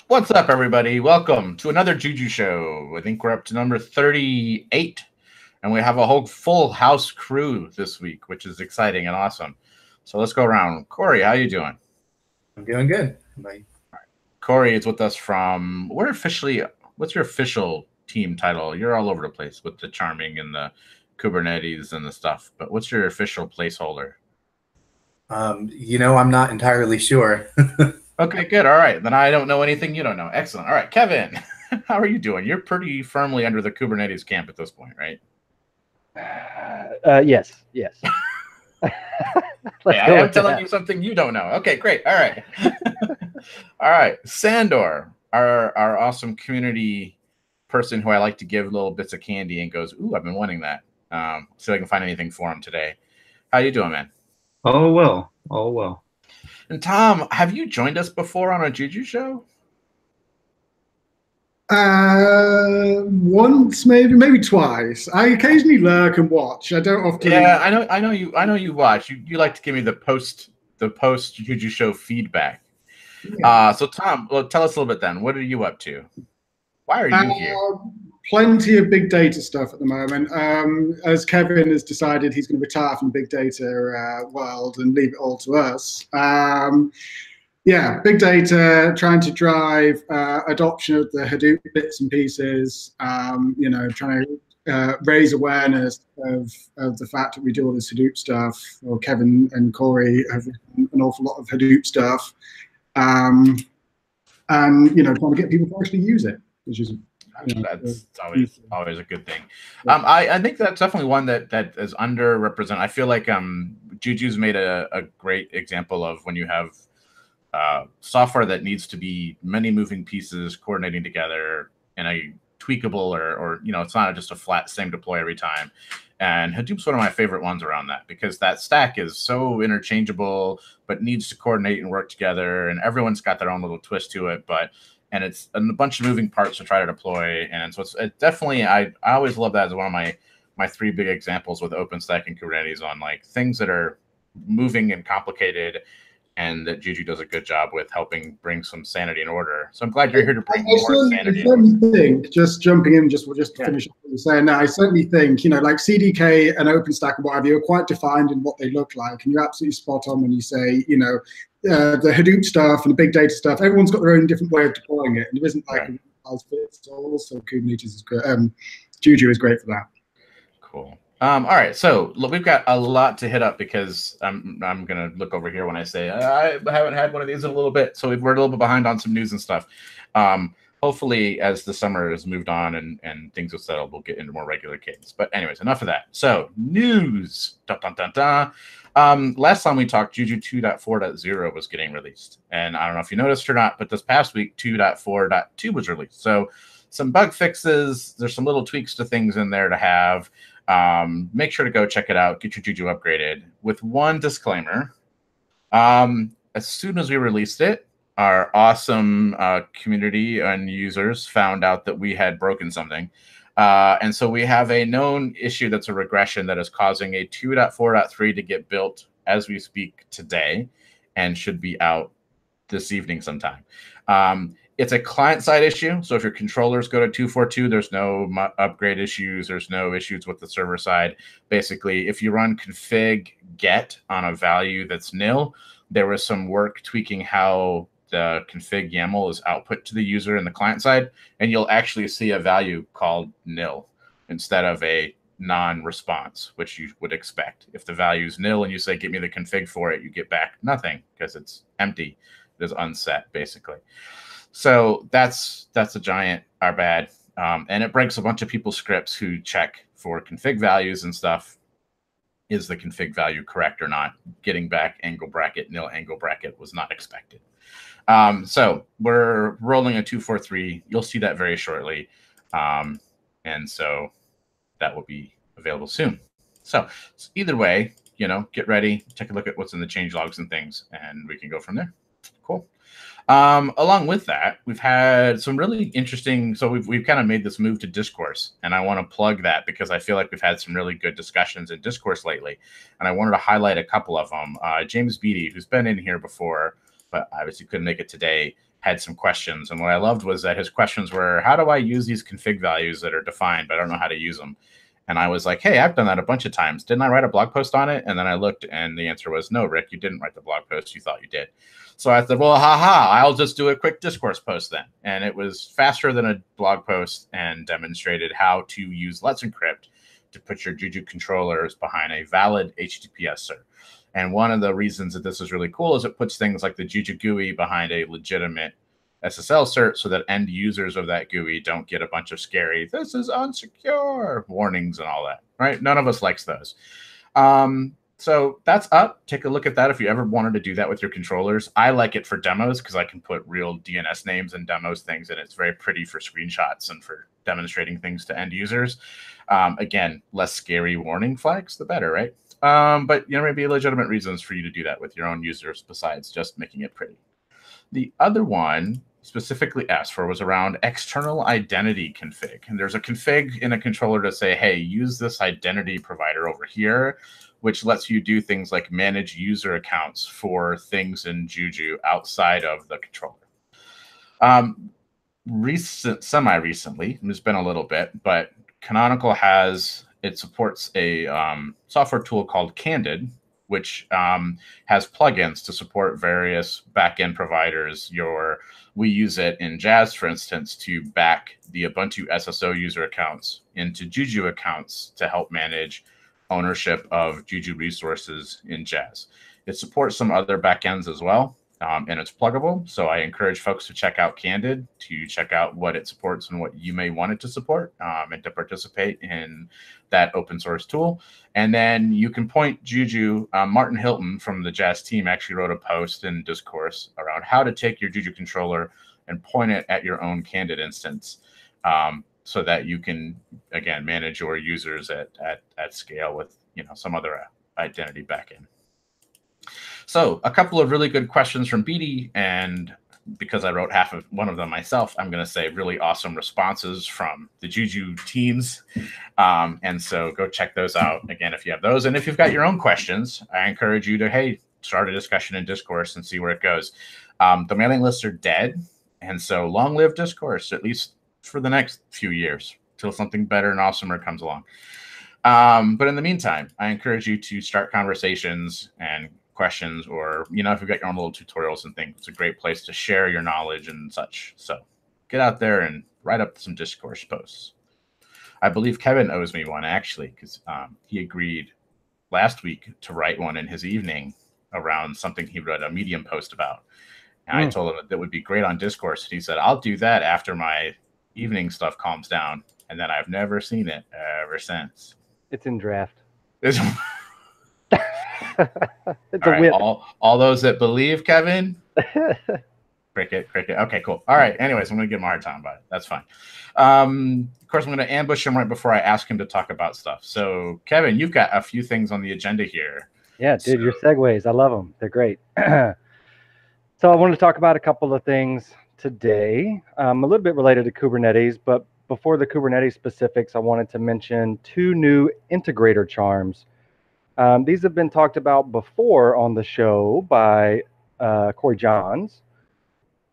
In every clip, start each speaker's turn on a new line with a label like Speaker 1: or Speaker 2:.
Speaker 1: What's up, everybody? Welcome to another Juju show. I think we're up to number 38, and we have a whole full house crew this week, which is exciting and awesome. So let's go around. Corey, how you doing?
Speaker 2: I'm doing good. Like,
Speaker 1: Corey is with us from, we're officially, what's your official team title? You're all over the place with the charming and the Kubernetes and the stuff, but what's your official placeholder?
Speaker 2: I'm not entirely sure.
Speaker 1: Okay, good. All right. Then I don't know anything you don't know. Excellent. All right, Kevin, how are you doing? You're pretty firmly under the Kubernetes camp at this point, right?
Speaker 3: Yes.
Speaker 1: Hey,
Speaker 3: Let's
Speaker 1: I
Speaker 3: go
Speaker 1: am
Speaker 3: with
Speaker 1: telling
Speaker 3: that.
Speaker 1: you something you don't know. Okay, great. All right. All right. Sandor, our awesome community person who I like to give little bits of candy and goes, ooh, I've been wanting that. See if I can find anything for him today. How you doing, man?
Speaker 4: Oh well, oh well.
Speaker 1: And Tom, have you joined us before on a Juju show?
Speaker 5: Once, maybe twice. I occasionally lurk and watch. I don't often.
Speaker 1: Yeah, I know you watch. You like to give me the post Juju show feedback.
Speaker 5: Yeah.
Speaker 1: So Tom, well, tell us a little bit then. What are you up to? Why are you here?
Speaker 5: Plenty of big data stuff at the moment. As Kevin has decided he's going to retire from the big data world and leave it all to us. Yeah, big data, trying to drive adoption of the Hadoop bits and pieces, trying to raise awareness of the fact that we do all this Hadoop stuff. Or Kevin and Corey have an awful lot of Hadoop stuff. And, trying to get people to actually use it, which is
Speaker 1: that's always a good thing. I think that's definitely one that is underrepresented. I feel like Juju's made a great example of when you have software that needs to be many moving pieces coordinating together in a tweakable or it's not just a flat same deploy every time. And Hadoop's one of my favorite ones around that because that stack is so interchangeable, but needs to coordinate and work together. And everyone's got their own little twist to it, and it's a bunch of moving parts to try to deploy. And so it's definitely, I always love that as one of my three big examples with OpenStack and Kubernetes on like things that are moving and complicated, and that Juju does a good job with helping bring some sanity and order. So I'm glad you're here to bring more sanity.
Speaker 5: I certainly think, just jumping in, just to finish up what you're saying now, I certainly think, like CDK and OpenStack and whatever, you're quite defined in what they look like. And you're absolutely spot on when you say, the Hadoop stuff and the big data stuff, everyone's got their own different way of deploying it. And there isn't like a fits all. So Kubernetes is great. Juju is great for that.
Speaker 1: Cool. All right, so look, we've got a lot to hit up because I'm gonna look over here when I say I haven't had one of these in a little bit, so we're a little bit behind on some news and stuff. Hopefully, as the summer has moved on and things have settled, we'll get into more regular cadence. But anyways, enough of that. So news. Dun, dun, dun, dun. Last time we talked, Juju 2.4.0 was getting released, and I don't know if you noticed or not, but this past week 2.4.2 was released. So some bug fixes. There's some little tweaks to things in there to have. Make sure to go check it out. Get your Juju upgraded. With one disclaimer, as soon as we released it, our awesome community and users found out that we had broken something. And so we have a known issue that's a regression that is causing a 2.4.3 to get built as we speak today and should be out this evening sometime. It's a client-side issue, so if your controllers go to 2.4.2, there's no upgrade issues. There's no issues with the server side. Basically, if you run config get on a value that's nil, there was some work tweaking how the config YAML is output to the user in the client side, and you'll actually see a value called nil instead of a non-response, which you would expect. If the value is nil and you say, give me the config for it, you get back nothing because it's empty. It is unset, basically. So that's a giant bad. And it breaks a bunch of people's scripts who check for config values and stuff. Is the config value correct or not? Getting back angle bracket, nil angle bracket was not expected. So we're rolling a 2.4.3. You'll see that very shortly. And so that will be available soon. So either way, get ready, take a look at what's in the change logs and things, and we can go from there. Cool. Along with that, we've had some really interesting, so we've kind of made this move to discourse, and I want to plug that because I feel like we've had some really good discussions in discourse lately, and I wanted to highlight a couple of them. James Beatty, who's been in here before, but obviously couldn't make it today, had some questions. And what I loved was that his questions were, how do I use these config values that are defined, but I don't know how to use them? And I was like, hey, I've done that a bunch of times. Didn't I write a blog post on it? And then I looked, and the answer was, no, Rick, you didn't write the blog post. You thought you did. So I said, well, haha, I'll just do a quick discourse post then. And it was faster than a blog post and demonstrated how to use Let's Encrypt to put your Juju controllers behind a valid HTTPS server. And one of the reasons that this is really cool is it puts things like the Juju GUI behind a legitimate SSL cert so that end users of that GUI don't get a bunch of scary, this is unsecure warnings and all that, right? None of us likes those. So that's up. Take a look at that if you ever wanted to do that with your controllers. I like it for demos because I can put real DNS names and demos things, and it's very pretty for screenshots and for demonstrating things to end users. Again, less scary warning flags, the better, right? But there may be legitimate reasons for you to do that with your own users besides just making it pretty. The other one specifically asked for was around external identity config. And there's a config in a controller to say, hey, use this identity provider over here, which lets you do things like manage user accounts for things in Juju outside of the controller. Semi-recently, it's been a little bit, but Canonical supports a software tool called Candid, which has plugins to support various backend providers. We use it in Jazz, for instance, to back the Ubuntu SSO user accounts into Juju accounts to help manage ownership of Juju resources in Jazz. It supports some other backends as well, and it's pluggable. So I encourage folks to check out Candid, to check out what it supports and what you may want it to support, and to participate in that open source tool. And then you can point Juju. Martin Hilton from the Jazz team actually wrote a post in Discourse around how to take your Juju controller and point it at your own Candid instance, so that you can, again, manage your users at scale with some other identity backend. So a couple of really good questions from Beatty, and because I wrote one of them myself, I'm going to say really awesome responses from the Juju teams. And so go check those out again if you have those. And if you've got your own questions, I encourage you to, hey, start a discussion in Discourse and see where it goes. The mailing lists are dead. And so long live Discourse, at least for the next few years, till something better and awesomer comes along. But in the meantime, I encourage you to start conversations and questions, or if you've got your own little tutorials and things, it's a great place to share your knowledge and such. So get out there and write up some Discourse posts. I believe Kevin owes me one, actually, because he agreed last week to write one in his evening around something he wrote a Medium post about. And I told him that would be great on Discourse, and he said, I'll do that after my evening stuff calms down. And then I've never seen it ever since.
Speaker 3: It's in draft.
Speaker 1: It's
Speaker 3: It's
Speaker 1: all
Speaker 3: a
Speaker 1: right,
Speaker 3: whip.
Speaker 1: all those that believe, Kevin. Cricket. Okay, cool. All right. Anyways, I'm going to give him a hard time about it. That's fine. Of course, I'm going to ambush him right before I ask him to talk about stuff. So, Kevin, you've got a few things on the agenda here.
Speaker 3: Yeah, dude, your segues, I love them. They're great. So I wanted to talk about a couple of things today, a little bit related to Kubernetes, but before the Kubernetes specifics, I wanted to mention two new integrator charms. These have been talked about before on the show by Corey Johns.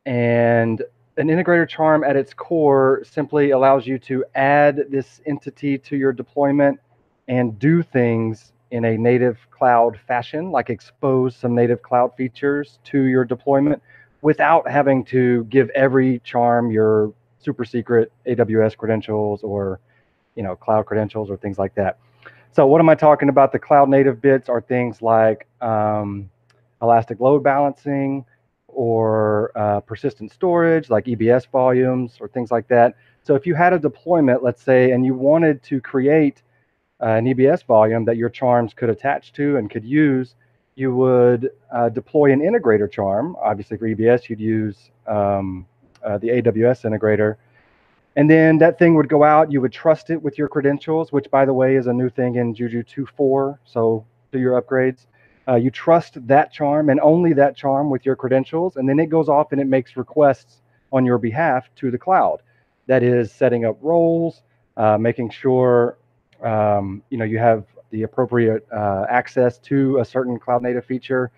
Speaker 3: And an integrator charm at its core simply allows you to add this entity to your deployment and do things in a native cloud fashion, like expose some native cloud features to your deployment without having to give every charm your super secret AWS credentials or cloud credentials or things like that. So what am I talking about? The cloud native bits are things like elastic load balancing or persistent storage like EBS volumes or things like that. So if you had a deployment, let's say, and you wanted to create an EBS volume that your charms could attach to and could use, you would deploy an integrator charm. Obviously for EBS, you'd use the AWS integrator. And then that thing would go out, you would trust it with your credentials, which by the way is a new thing in Juju 2.4. So do your upgrades. You trust that charm and only that charm with your credentials. And then it goes off and it makes requests on your behalf to the cloud. That is setting up roles, making sure you have the appropriate access to a certain cloud native feature.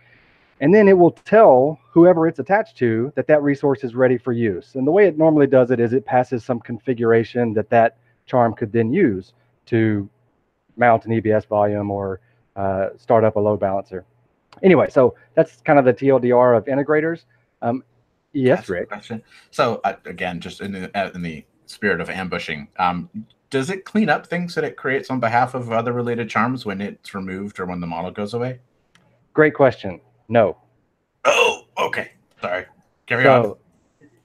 Speaker 3: And then it will tell whoever it's attached to that that resource is ready for use. And the way it normally does it is it passes some configuration that that charm could then use to mount an EBS volume or start up a load balancer. Anyway, so that's kind of the TLDR of integrators. Yes, Rick.
Speaker 1: Question. So again, just in the spirit of ambushing, does it clean up things that it creates on behalf of other related charms when it's removed or when the model goes away?
Speaker 3: Great question. No.
Speaker 1: Oh, okay. Sorry. Carry on.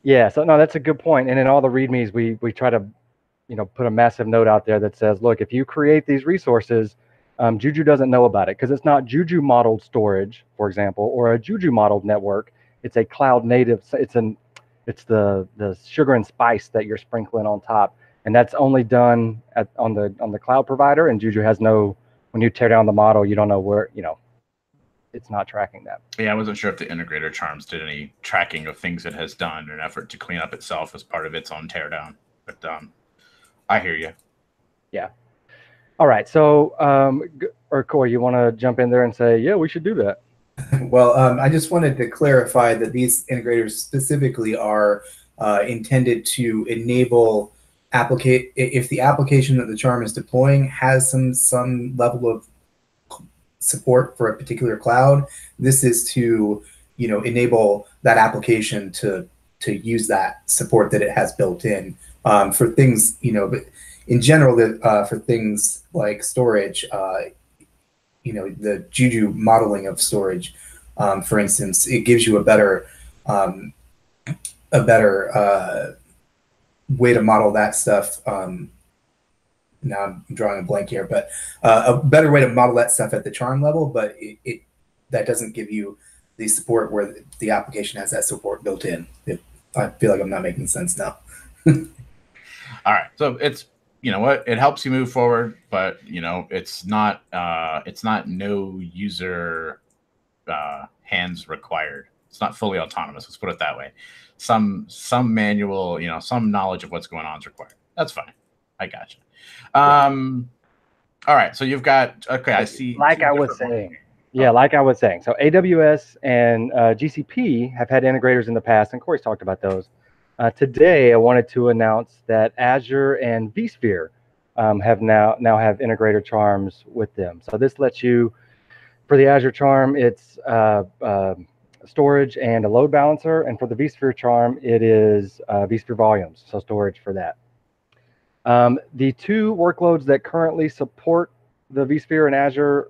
Speaker 3: Yeah, so no, that's a good point. And in all the READMEs, we try to, put a massive note out there that says, look, if you create these resources, Juju doesn't know about it because it's not Juju modeled storage, for example, or a Juju modeled network. It's a cloud native. It's the sugar and spice that you're sprinkling on top, and that's only done on the cloud provider. And Juju has no. When you tear down the model, you don't know where it's not tracking that.
Speaker 1: Yeah, I wasn't sure if the integrator charms did any tracking of things it has done in an effort to clean up itself as part of its own teardown. But I hear you.
Speaker 3: Yeah. All right. So, or Corey, you want to jump in there and say, yeah, we should do that?
Speaker 2: Well, I just wanted to clarify that these integrators specifically are intended to enable if the application that the charm is deploying has some level of support for a particular cloud. This is to enable that application to use that support that it has built in for things but in general for things like storage. The Juju modeling of storage, for instance, it gives you a better way to model that stuff. Now I'm drawing a blank here, but a better way to model that stuff at the charm level, but that doesn't give you the support where the application has that support built in. I feel like I'm not making sense now.
Speaker 1: All right, so it's it helps you move forward, but it's not no user hands required. It's not fully autonomous. Let's put it that way. Some manual, some knowledge of what's going on is required. That's fine. I gotcha. All right, so you've got I see.
Speaker 3: Like I was saying. Yeah, like I was saying. So AWS and GCP have had integrators in the past, and Corey's talked about those. Today, I wanted to announce that Azure and vSphere have now have integrator charms with them. So this lets you, for the Azure charm, it's storage and a load balancer, and for the vSphere charm, it is vSphere volumes, so storage for that. The two workloads that currently support the vSphere and Azure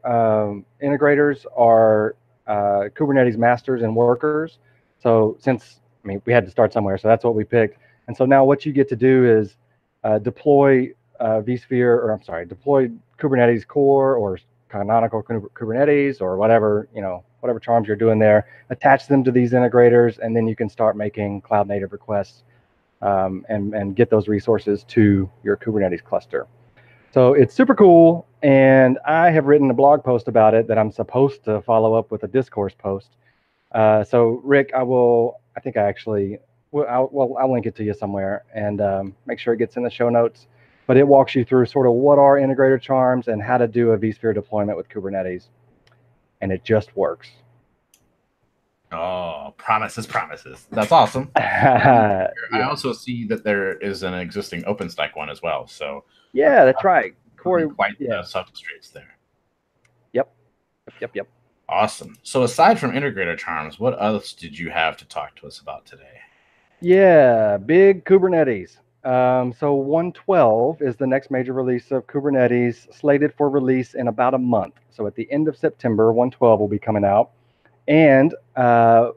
Speaker 3: integrators are Kubernetes masters and workers. So since we had to start somewhere, so that's what we picked. And so now what you get to do is deploy deploy Kubernetes core or canonical Kubernetes or whatever charms you're doing there, attach them to these integrators, and then you can start making cloud native requests and get those resources to your Kubernetes cluster. So it's super cool, and I have written a blog post about it that I'm supposed to follow up with a discourse post. So Rick, I'll link it to you somewhere and make sure it gets in the show notes. But it walks you through sort of what are integrator charms and how to do a vSphere deployment with Kubernetes, and it just works.
Speaker 1: Oh, promises. That's awesome.
Speaker 3: Yeah.
Speaker 1: I also see that there is an existing OpenStack one as well. So
Speaker 3: yeah, that's right. Corey,
Speaker 1: quite substrates there.
Speaker 3: Yep.
Speaker 1: Awesome. So aside from integrator charms, what else did you have to talk to us about today?
Speaker 3: Yeah, big Kubernetes. So 112 is the next major release of Kubernetes, slated for release in about a month. So at the end of September, 112 will be coming out. And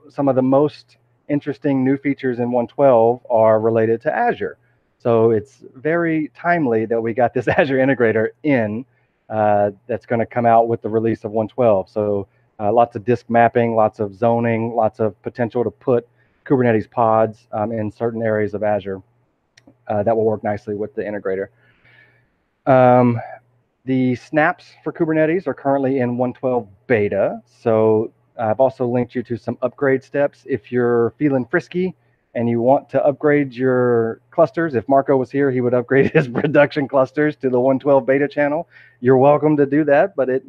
Speaker 3: some of the most interesting new features in 112 are related to Azure. So it's very timely that we got this Azure integrator in that's going to come out with the release of 112. So lots of disk mapping, lots of zoning, lots of potential to put Kubernetes pods in certain areas of Azure that will work nicely with the integrator. The snaps for Kubernetes are currently in 112 beta. So I've also linked you to some upgrade steps. If you're feeling frisky and you want to upgrade your clusters, if Marco was here, he would upgrade his production clusters to the 112 beta channel. You're welcome to do that, but it's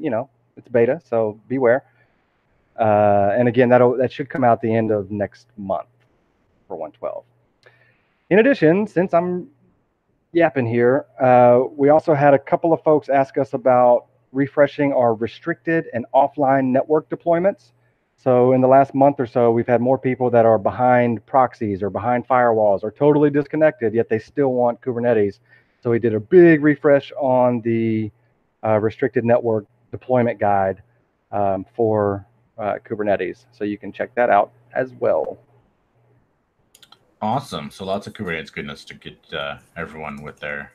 Speaker 3: beta, so beware. And again, that should come out the end of next month for 112. In addition, since I'm yapping here, we also had a couple of folks ask us about refreshing our restricted and offline network deployments. So in the last month or so, we've had more people that are behind proxies or behind firewalls or totally disconnected, yet they still want Kubernetes. So we did a big refresh on the restricted network deployment guide for Kubernetes. So you can check that out as well.
Speaker 1: Awesome. So lots of Kubernetes goodness to get everyone with their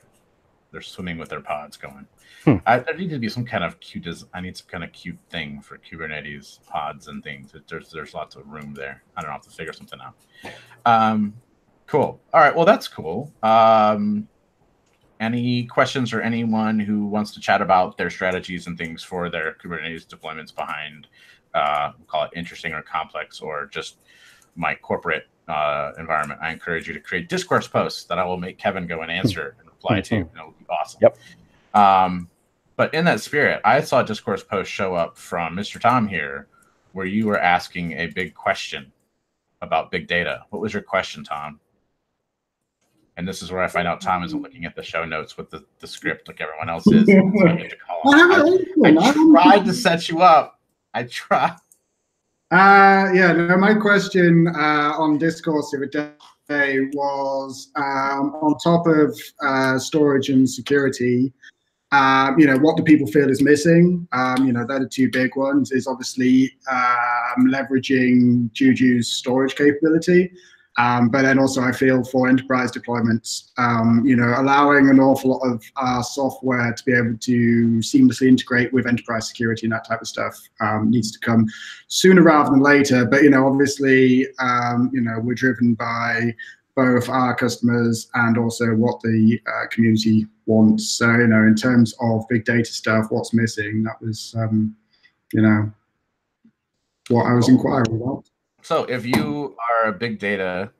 Speaker 1: swimming with their pods going. There needs to be some kind of cute. I need some kind of cute thing for Kubernetes pods and things. There's lots of room there. I don't know, have to figure something out. Cool. All right. Well, that's cool. Any questions or anyone who wants to chat about their strategies and things for their Kubernetes deployments behind, we'll call it interesting or complex, or just my corporate environment? I encourage you to create discourse posts that I will make Kevin go and answer and reply to. And it'll be awesome.
Speaker 3: Yep.
Speaker 1: But in that spirit, I saw a discourse post show up from Mr. Tom here, where you were asking a big question about big data. What was your question, Tom? And this is where I find out Tom isn't looking at the show notes with the script like everyone else is. So I get to call him. I tried to set you up. I tried.
Speaker 5: Yeah, no, my question on Discourse the other day was on top of storage and security, what do people feel is missing? They're the two big ones, is obviously leveraging Juju's storage capability. But then also I feel for enterprise deployments, allowing an awful lot of our software to be able to seamlessly integrate with enterprise security and that type of stuff needs to come sooner rather than later. But, obviously, we're driven by both our customers and also what the community wants. So, in terms of big data stuff, what's missing, that was, what I was inquiring about.
Speaker 1: So if you are a big data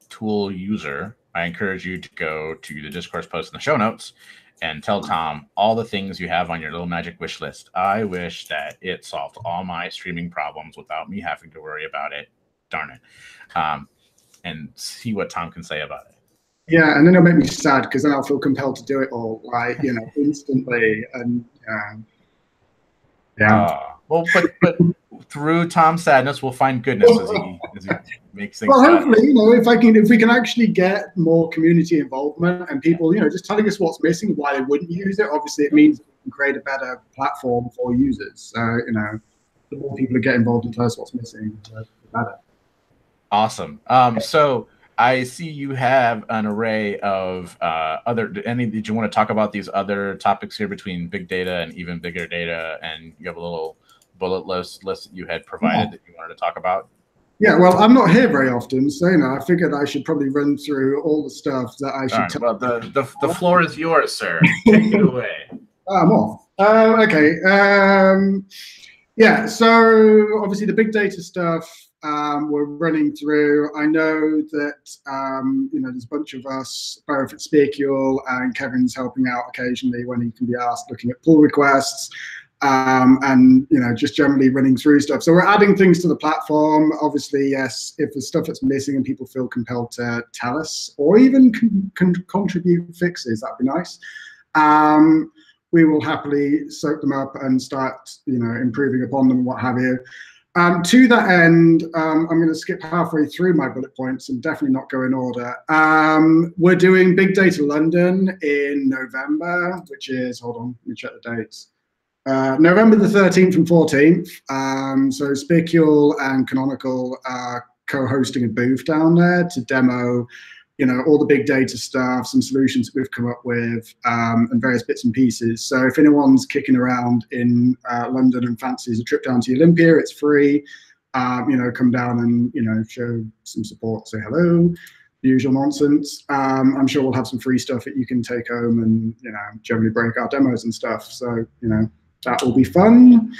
Speaker 1: tool user, I encourage you to go to the discourse post in the show notes and tell Tom all the things you have on your little magic wish list. I wish that it solved all my streaming problems without me having to worry about it. Darn it. And see what Tom can say about it.
Speaker 5: Yeah, and then it'll make me sad because then I'll feel compelled to do it all, instantly. And yeah.
Speaker 1: Well, but through Tom's sadness, we'll find goodness as he makes things.
Speaker 5: Well, hopefully, if we can actually get more community involvement and people, just telling us what's missing, why they wouldn't use it. Obviously, it means we can create a better platform for users. So, the more people who get involved and tell us what's missing, the better.
Speaker 1: Awesome. So I see you have an array of did you want to talk about these other topics here between big data and even bigger data? And you have a little bullet list that you had provided that you wanted to talk about?
Speaker 5: Yeah, well, I'm not here very often, so I figured I should probably run through all the stuff that I should
Speaker 1: tell. Well, the floor is yours, sir. Take it away.
Speaker 5: I'm off. Okay. Yeah, so obviously the big data stuff we're running through. I know that there's a bunch of us, both at Specule, and Kevin's helping out occasionally when he can be asked, looking at pull requests. And just generally running through stuff. So we're adding things to the platform. Obviously, yes, if there's stuff that's missing and people feel compelled to tell us or even contribute fixes, that'd be nice. We will happily soak them up and start, improving upon them and what have you. To that end, I'm going to skip halfway through my bullet points and definitely not go in order. We're doing Big Data London in November, which is, hold on, let me check the dates. November the 13th and 14th. So Specule and Canonical are co-hosting a booth down there to demo, all the big data stuff, some solutions that we've come up with, and various bits and pieces. So if anyone's kicking around in London and fancies a trip down to Olympia, it's free. Come down and, show some support, say hello, the usual nonsense. I'm sure we'll have some free stuff that you can take home and, generally break our demos and stuff. So, that will be fun.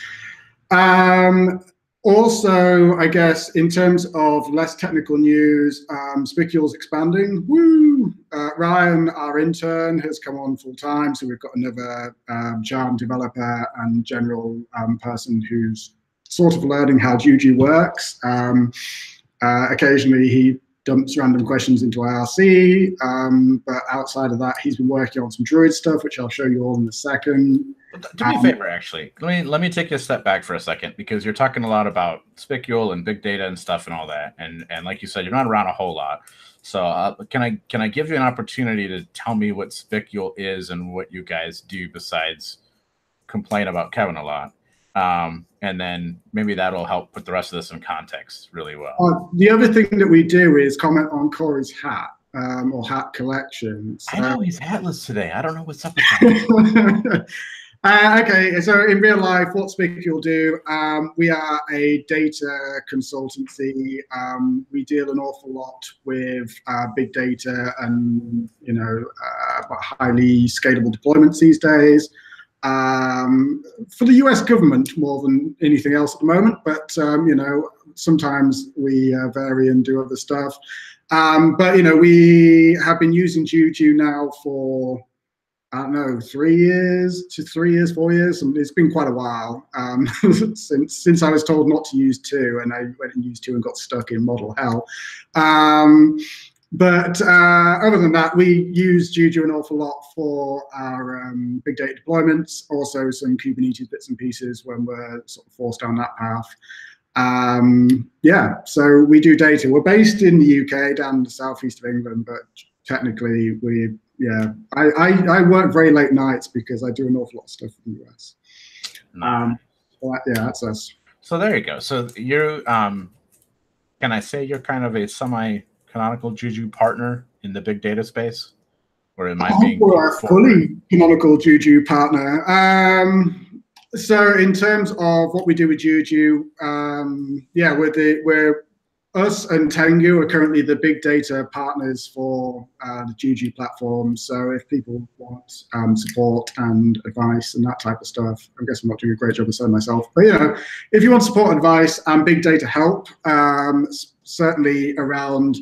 Speaker 5: Also, I guess, in terms of less technical news, Specule's expanding. Woo! Ryan, our intern, has come on full time. So we've got another Java developer and general person who's sort of learning how Juju works. Occasionally he dumps random questions into IRC, but outside of that, he's been working on some Druid stuff, which I'll show you all in a second.
Speaker 1: Do me a favor, actually. Let me take a step back for a second, because you're talking a lot about Spicule and big data and stuff and all that, and like you said, you're not around a whole lot. So can I give you an opportunity to tell me what Spicule is and what you guys do besides complain about Kevin a lot? And then maybe that'll help put the rest of this in context really well.
Speaker 5: The other thing that we do is comment on Corey's hat or hat collection. So,
Speaker 1: I know he's hatless today. I don't know what's up with that.
Speaker 5: Okay, so in real life, what Spicule do, we are a data consultancy. We deal an awful lot with big data and, you know, highly scalable deployments these days. For the US government more than anything else at the moment, but you know, sometimes we vary and do other stuff. But you know, we have been using Juju now for, I don't know, 3 years, 4 years. It's been quite a while since I was told not to use 2, and I went and used 2 and got stuck in model hell. But other than that, we use Juju an awful lot for our big data deployments, also some Kubernetes bits and pieces when we're sort of forced down that path. Yeah, so we do data. We're based in the UK, down in the southeast of England, but technically I work very late nights because I do an awful lot of stuff in the US. Yeah, that's us.
Speaker 1: So there you go. So you're, can I say you're kind of a semi-canonical Juju partner in the big data space? Or am I being
Speaker 5: we're a fully canonical Juju partner. So in terms of what we do with Juju, yeah, we're us and Tengu are currently the big data partners for the Juju platform. So if people want support and advice and that type of stuff, I guess I'm not doing a great job of saying myself, but you know, if you want support, advice, and big data help, certainly around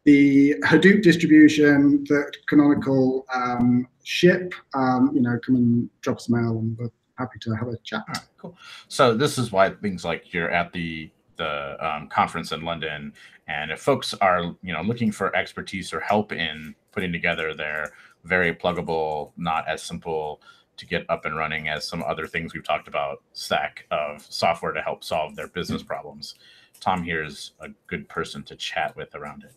Speaker 5: the Hadoop distribution that Canonical ship, you know, come and drop us a mail, and we're happy to have a chat.
Speaker 1: All right, cool. So this is why things like you're at the conference in London, and if folks are, you know, looking for expertise or help in putting together their very pluggable, not as simple to get up and running as some other things we've talked about, stack of software to help solve their business problems, Tom here is a good person to chat with around it.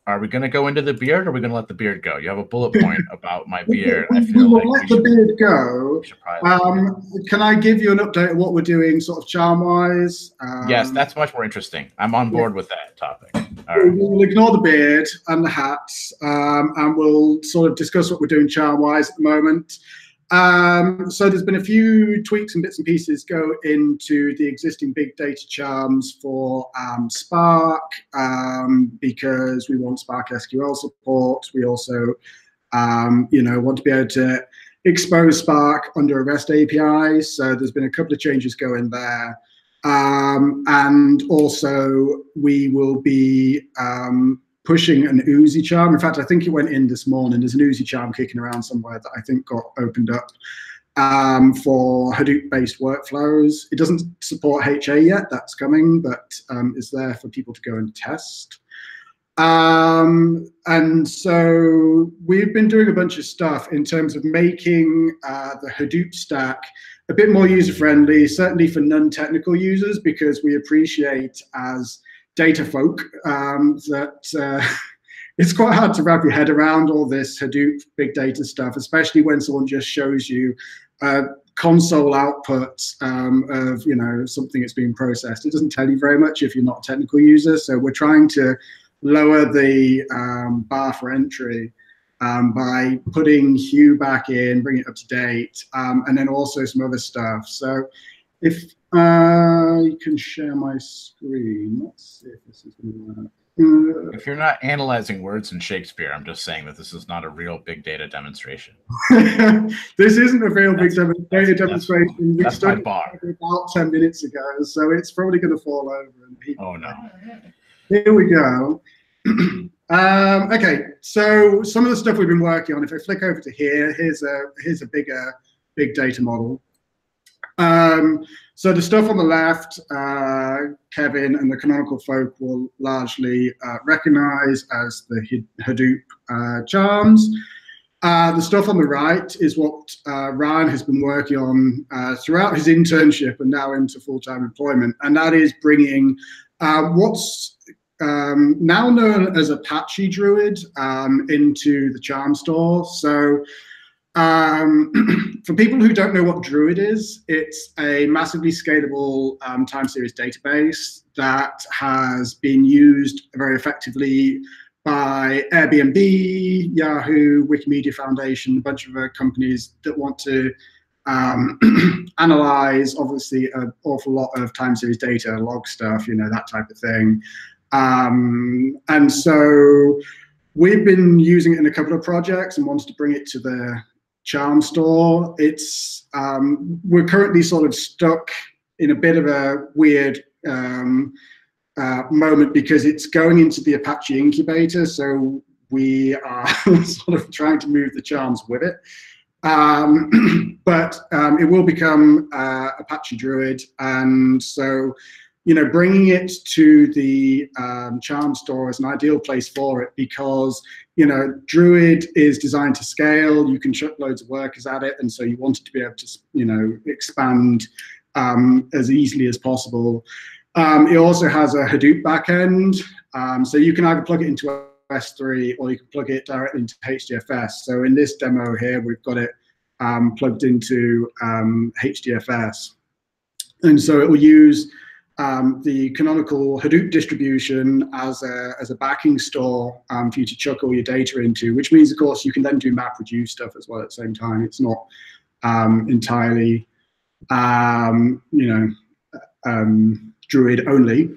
Speaker 1: Are we going to go into the beard, or are we going to let the beard go? You have a bullet point about my beard. I feel like
Speaker 5: let the beard go. Can I give you an update on what we're doing sort of charm-wise?
Speaker 1: Yes, that's much more interesting. I'm on board with that topic. All right.
Speaker 5: We'll ignore the beard and the hats, and we'll sort of discuss what we're doing charm-wise at the moment. So there's been a few tweaks and bits and pieces go into the existing big data charms for Spark, because we want Spark SQL support. We also, you know, want to be able to expose Spark under a REST API. So there's been a couple of changes going there. And also we will be pushing an Uzi charm. In fact, I think it went in this morning. There's an Uzi charm kicking around somewhere that I think got opened up for Hadoop-based workflows. It doesn't support HA yet. That's coming, but it's there for people to go and test. And so we've been doing a bunch of stuff in terms of making the Hadoop stack a bit more user-friendly, certainly for non-technical users, because we appreciate as data folk that it's quite hard to wrap your head around all this Hadoop big data stuff, especially when someone just shows you console output of, you know, something that's being processed. It doesn't tell you very much if you're not a technical user. So we're trying to lower the bar for entry by putting Hue back in, bringing it up to date, and then also some other stuff. So if you can share my screen. Let's see if this is going to work.
Speaker 1: If you're not analyzing words in Shakespeare, I'm just saying that this is not a real big data demonstration.
Speaker 5: This isn't a real big data demonstration.
Speaker 1: That's my bar.
Speaker 5: About 10 minutes ago, so it's probably going to fall over.
Speaker 1: Oh no!
Speaker 5: Here we go. Okay, so some of the stuff we've been working on. If I flick over to here, here's a bigger big data model. So the stuff on the left, Kevin and the canonical folk will largely recognize as the Hadoop charms. The stuff on the right is what Ryan has been working on throughout his internship and now into full-time employment, and that is bringing what's now known as Apache Druid into the charm store. So for people who don't know what Druid is, it's a massively scalable time series database that has been used very effectively by Airbnb, Yahoo, Wikimedia Foundation, a bunch of companies that want to analyze, obviously, an awful lot of time series data, log stuff, that type of thing. And so we've been using it in a couple of projects and wanted to bring it to the charm store. It's we're currently sort of stuck in a bit of a weird moment because it's going into the Apache incubator, so we are sort of trying to move the charms with it. But it will become Apache Druid, and so bringing it to the charm store is an ideal place for it because Druid is designed to scale. You can chuck loads of workers at it, and so you want it to be able to expand as easily as possible. It also has a Hadoop backend, so you can either plug it into S3 or you can plug it directly into HDFS. So in this demo here, we've got it plugged into HDFS, and so it will use the canonical Hadoop distribution as a backing store for you to chuck all your data into, which means, of course, you can then do MapReduce stuff as well at the same time. It's not entirely, Druid only.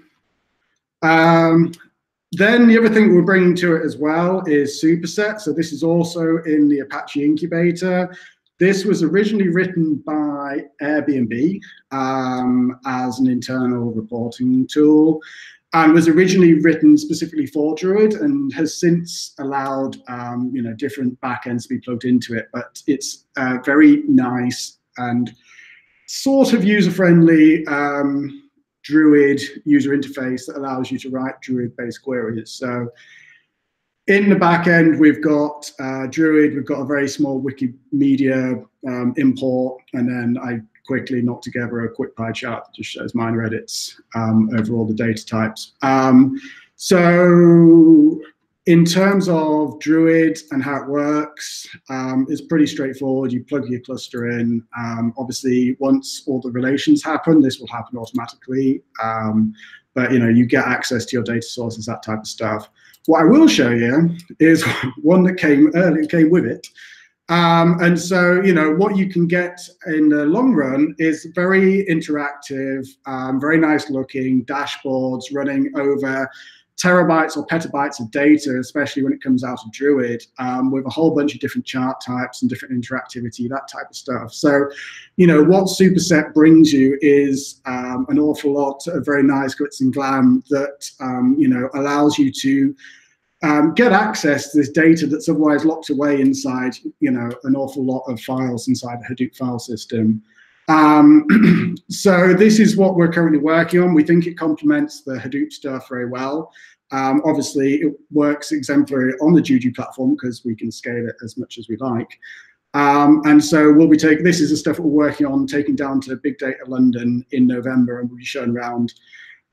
Speaker 5: Then the other thing we're bringing to it as well is Superset. So this is also in the Apache incubator. This was originally written by Airbnb as an internal reporting tool, and was originally written specifically for Druid, and has since allowed different backends to be plugged into it. But it's very nice and sort of user-friendly Druid user interface that allows you to write Druid-based queries. So in the back end, we've got Druid, we've got a very small Wikimedia import, and then I quickly knocked together a quick pie chart that just shows minor edits over all the data types. So in terms of Druid and how it works, it's pretty straightforward. You plug your cluster in. Obviously, once all the relations happen, this will happen automatically. But you get access to your data sources, that type of stuff. What I will show you is one that came with it. And so, what you can get in the long run is very interactive, very nice looking dashboards running over terabytes or petabytes of data, especially when it comes out of Druid, with a whole bunch of different chart types and different interactivity, that type of stuff. So, what Superset brings you is an awful lot of very nice glitz and glam that, allows you to get access to this data that's otherwise locked away inside, an awful lot of files inside the Hadoop file system. So this is what we're currently working on. We think it complements the Hadoop stuff very well. Obviously, it works exemplary on the Juju platform because we can scale it as much as we like. And so we'll be taking, this is the stuff we're working on, taking down to Big Data London in November, and we'll be shown around.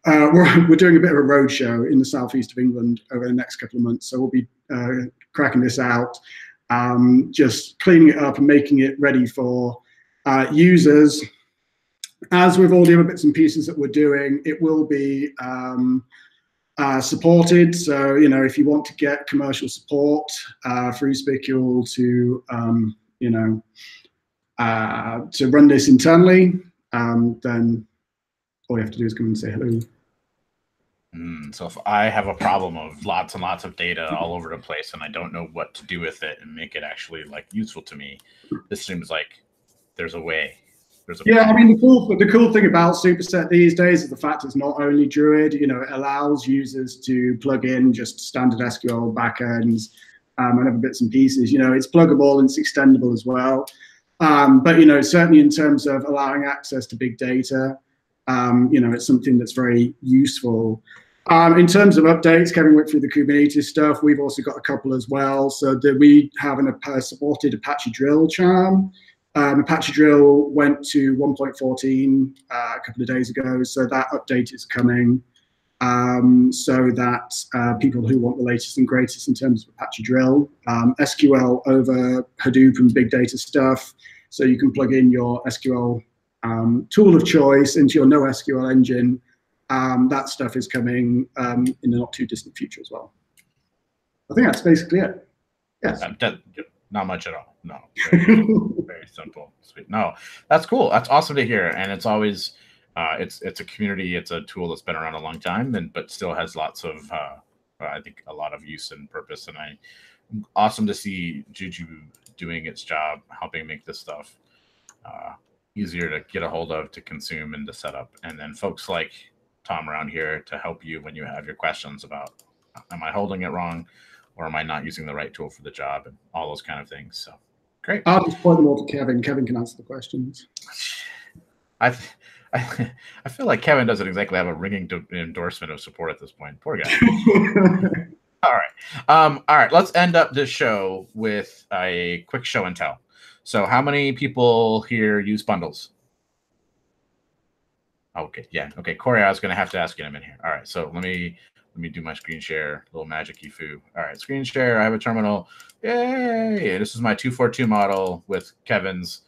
Speaker 5: We're doing a bit of a roadshow in the southeast of England over the next couple of months. So we'll be cracking this out, just cleaning it up and making it ready for users. As with all the other bits and pieces that we're doing, it will be supported. So, if you want to get commercial support through Spicule to, to run this internally, then all you have to do is come and say hello.
Speaker 1: So if I have a problem of lots and lots of data all over the place and I don't know what to do with it and make it actually useful to me, this seems like there's a way.
Speaker 5: Yeah, I mean, the cool thing about Superset these days is the fact it's not only Druid. It allows users to plug in just standard SQL backends and other bits and pieces. It's pluggable and it's extendable as well. But certainly in terms of allowing access to big data, it's something that's very useful. In terms of updates, Kevin went through the Kubernetes stuff. We've also got a couple as well. So we have a supported Apache Drill charm. Apache Drill went to 1.14 a couple of days ago, so that update is coming. So that people who want the latest and greatest in terms of Apache Drill, SQL over Hadoop and big data stuff. So you can plug in your SQL tool of choice into your NoSQL engine. That stuff is coming in the not too distant future as well. I think that's basically it. Yes.
Speaker 1: Not much at all. No. Very simple, sweet. No, that's cool. That's awesome to hear. And it's always, it's a community. It's a tool that's been around a long time, but still has lots of, I think, a lot of use and purpose. And awesome to see Juju doing its job, helping make this stuff easier to get a hold of, to consume, and to set up. And then folks like Tom around here to help you when you have your questions about, am I holding it wrong, or am I not using the right tool for the job, and all those kind of things. So great.
Speaker 5: I'll just point them all to Kevin. Kevin can answer the questions.
Speaker 1: I feel like Kevin doesn't exactly have a ringing endorsement of support at this point. Poor guy. All right. Let's end up this show with a quick show and tell. So how many people here use bundles? Okay, yeah. Okay, Corey, I was going to have to ask you in a minute here. All right, so let me do my screen share, little magic-y foo. All right, screen share. I have a terminal. Yay! This is my 242 model with Kevin's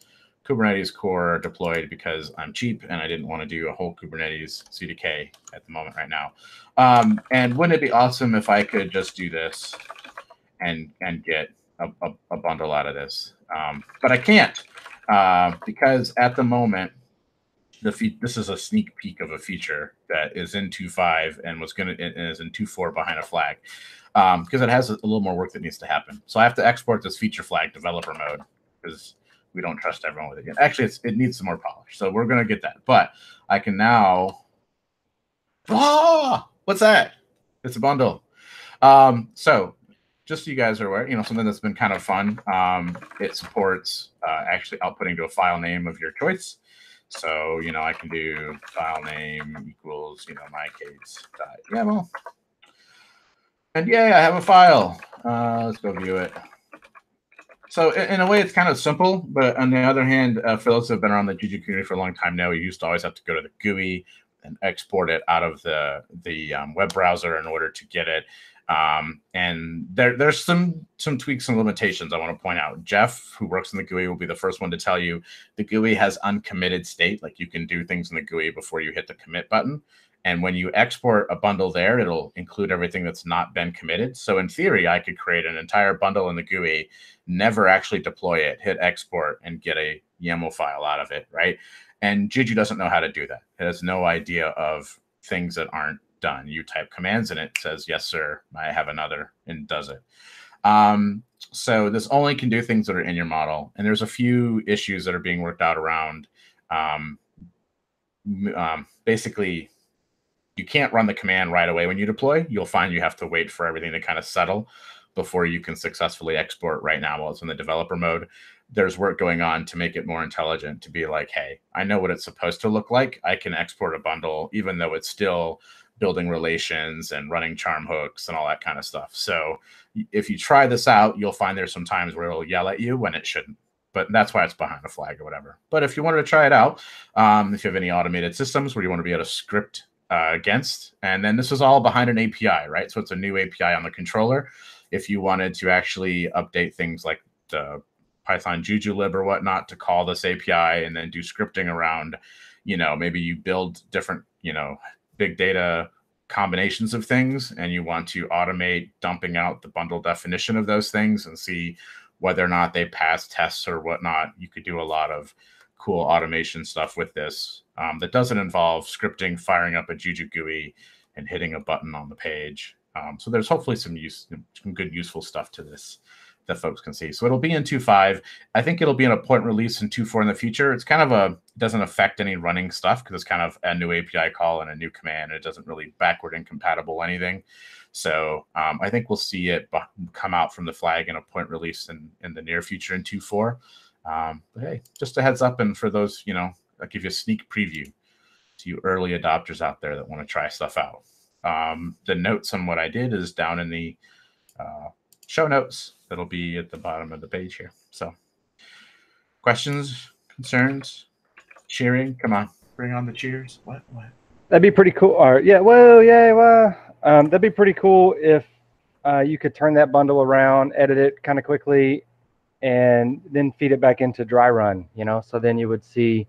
Speaker 1: Kubernetes core deployed because I'm cheap and I didn't want to do a whole Kubernetes CDK at the moment right now. And wouldn't it be awesome if I could just do this and get a bundle out of this? But I can't because at the moment, this is a sneak peek of a feature that is in 2.5 and is in 2.4 behind a flag, because it has a little more work that needs to happen. So I have to export this feature flag developer mode because we don't trust everyone with it yet. Actually, it needs some more polish. So we're going to get that. But I can now... what's that? It's a bundle. So just so you guys are aware, something that's been kind of fun. It supports actually outputting to a file name of your choice. So, I can do file name equals, my case.yaml. And yay, I have a file. Let's go view it. So in a way, it's kind of simple, but on the other hand, for those who have been around the Juju community for a long time now, we used to always have to go to the GUI and export it out of the web browser in order to get it. And there's some tweaks and limitations I want to point out. Jeff, who works in the GUI, will be the first one to tell you the GUI has uncommitted state. Like, you can do things in the GUI before you hit the commit button. And when you export a bundle there, it'll include everything that's not been committed. So in theory, I could create an entire bundle in the GUI, never actually deploy it, hit export, and get a YAML file out of it, right? And Juju doesn't know how to do that. It has no idea of things that aren't done. You type commands and it says, yes, sir, I have another, and does it. So this only can do things that are in your model. And there's a few issues that are being worked out around. Basically, you can't run the command right away when you deploy. You'll find you have to wait for everything to kind of settle before you can successfully export right now while it's in the developer mode. There's work going on to make it more intelligent, to be like, hey, I know what it's supposed to look like. I can export a bundle, even though it's still building relations and running charm hooks and all that kind of stuff. So if you try this out, you'll find there's some times where it'll yell at you when it shouldn't. But that's why it's behind a flag or whatever. But if you wanted to try it out, if you have any automated systems where you want to be able to script against, and then this is all behind an API, right? So it's a new API on the controller. If you wanted to actually update things like the Python Juju lib or whatnot to call this API and then do scripting around, maybe you build different, big data combinations of things, and you want to automate dumping out the bundle definition of those things and see whether or not they pass tests or whatnot. You could do a lot of cool automation stuff with this that doesn't involve scripting, firing up a Juju GUI, and hitting a button on the page. So there's hopefully some good useful stuff to this that folks can see. So it'll be in 2.5. I think it'll be in a point release in 2.4 in the future. It's kind of doesn't affect any running stuff because it's kind of a new API call and a new command. And it doesn't really backward incompatible anything. So I think we'll see it come out from the flag in a point release in the near future in 2.4. But hey, just a heads up, and for those, I'll give you a sneak preview to you early adopters out there that want to try stuff out. The notes on what I did is down in the show notes. That'll be at the bottom of the page here. So questions, concerns, cheering? Come on, bring on the cheers. What?
Speaker 3: That'd be pretty cool. Or yeah, well, yeah, well, that'd be pretty cool if you could turn that bundle around, edit it kind of quickly, and then feed it back into dry run. So then you would see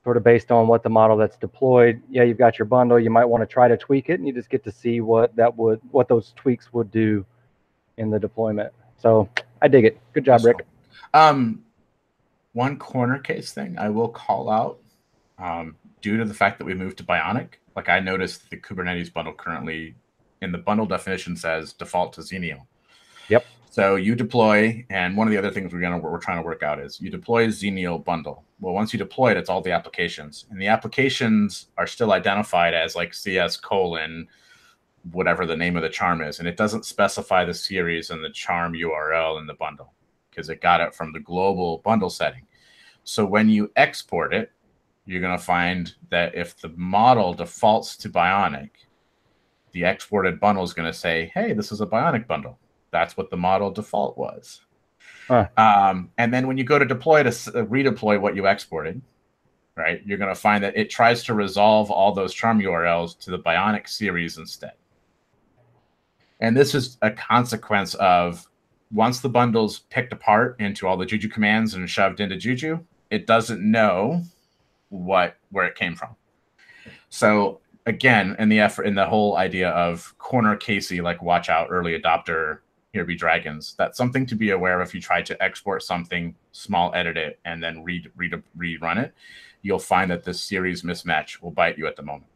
Speaker 3: sort of based on what the model that's deployed. Yeah, you've got your bundle. You might want to try to tweak it, and you just get to see what those tweaks would do in the deployment. So I dig it. Good job, Rick.
Speaker 1: One corner case thing I will call out, due to the fact that we moved to Bionic. Like I noticed the Kubernetes bundle currently in the bundle definition says default to Xenial.
Speaker 3: Yep.
Speaker 1: So you deploy, and one of the other things we're trying to work out is you deploy a Xenial bundle. Well, once you deploy it, it's all the applications, and the applications are still identified as like CS : whatever the name of the charm is, and it doesn't specify the series and the charm URL in the bundle because it got it from the global bundle setting. So when you export it, you're going to find that if the model defaults to Bionic, the exported bundle is going to say, hey, this is a Bionic bundle. That's what the model default was. And then when you go to deploy to redeploy what you exported, right, you're going to find that it tries to resolve all those charm URLs to the Bionic series instead. And this is a consequence of once the bundle's picked apart into all the Juju commands and shoved into Juju, it doesn't know where it came from. So again, in the whole idea of corner casey, like watch out, early adopter, here be dragons, that's something to be aware of. If you try to export something, small edit it, and then rerun it, you'll find that this series mismatch will bite you at the moment.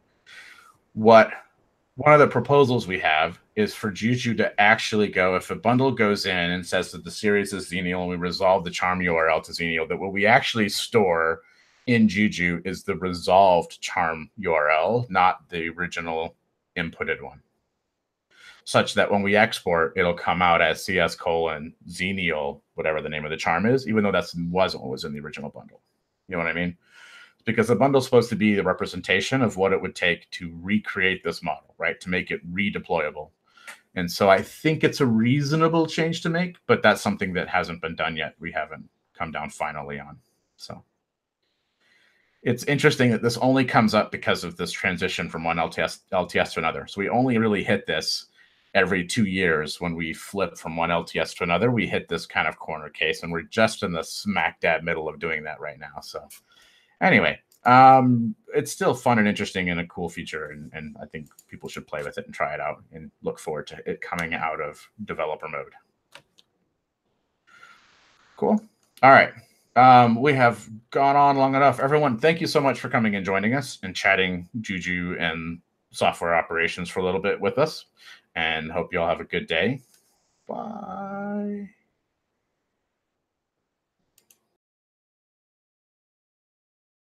Speaker 1: One of the proposals we have is for Juju to actually go, if a bundle goes in and says that the series is Xenial and we resolve the charm URL to Xenial, that what we actually store in Juju is the resolved charm URL, not the original inputted one. Such that when we export, it'll come out as CS : Xenial, whatever the name of the charm is, even though that wasn't what was in the original bundle. You know what I mean? Because the bundle is supposed to be the representation of what it would take to recreate this model, right? To make it redeployable. And so I think it's a reasonable change to make, but that's something that hasn't been done yet. We haven't come down finally on. So it's interesting that this only comes up because of this transition from one LTS to another. So we only really hit this every 2 years when we flip from one LTS to another. We hit this kind of corner case, and we're just in the smack dab middle of doing that right now. So anyway, it's still fun and interesting and a cool feature, and I think people should play with it and try it out and look forward to it coming out of developer mode. Cool. All right. We have gone on long enough. Everyone, thank you so much for coming and joining us and chatting Juju and software operations for a little bit with us, and hope you all have a good day. Bye.